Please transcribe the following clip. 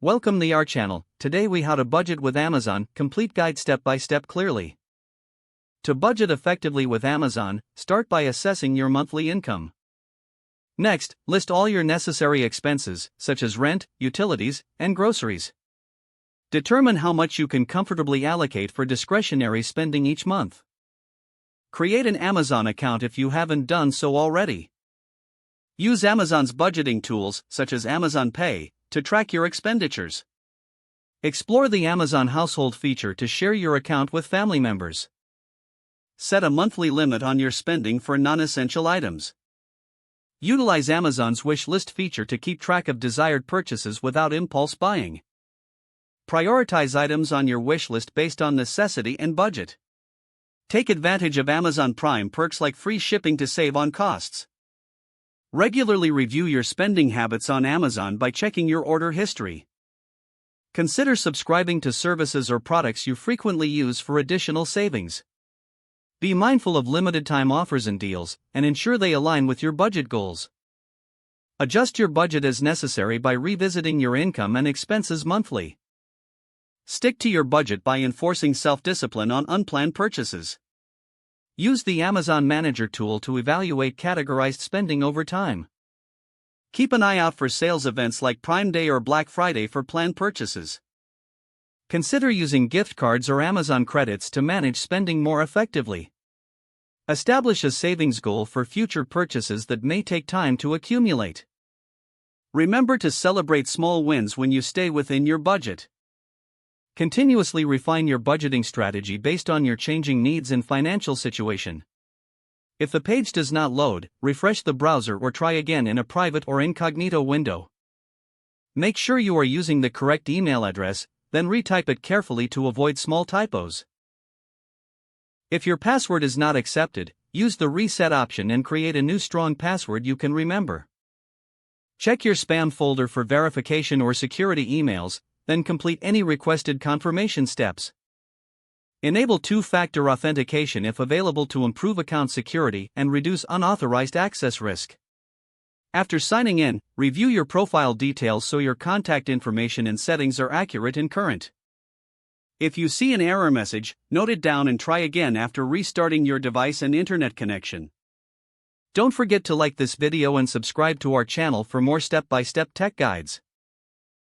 Welcome to our channel. Today we how to budget with Amazon, complete guide step by step clearly. To budget effectively with Amazon, start by assessing your monthly income. Next, list all your necessary expenses, such as rent, utilities, and groceries. Determine how much you can comfortably allocate for discretionary spending each month. Create an Amazon account if you haven't done so already. Use Amazon's budgeting tools, such as Amazon Pay, to track your expenditures. Explore the Amazon Household feature to share your account with family members. Set a monthly limit on your spending for non-essential items. Utilize Amazon's wish list feature to keep track of desired purchases without impulse buying. Prioritize items on your wish list based on necessity and budget. Take advantage of Amazon Prime perks like free shipping to save on costs. Regularly review your spending habits on Amazon by checking your order history. Consider subscribing to services or products you frequently use for additional savings. Be mindful of limited time offers and deals, and ensure they align with your budget goals. Adjust your budget as necessary by revisiting your income and expenses monthly. Stick to your budget by enforcing self-discipline on unplanned purchases. Use the Amazon Manager tool to evaluate categorized spending over time. Keep an eye out for sales events like Prime Day or Black Friday for planned purchases. Consider using gift cards or Amazon credits to manage spending more effectively. Establish a savings goal for future purchases that may take time to accumulate. Remember to celebrate small wins when you stay within your budget. Continuously refine your budgeting strategy based on your changing needs and financial situation. If the page does not load, refresh the browser or try again in a private or incognito window. Make sure you are using the correct email address, then retype it carefully to avoid small typos. If your password is not accepted, use the reset option and create a new strong password you can remember. Check your spam folder for verification or security emails, then complete any requested confirmation steps. Enable two-factor authentication if available to improve account security and reduce unauthorized access risk. After signing in, review your profile details so your contact information and settings are accurate and current. If you see an error message, note it down and try again after restarting your device and internet connection. Don't forget to like this video and subscribe to our channel for more step-by-step tech guides.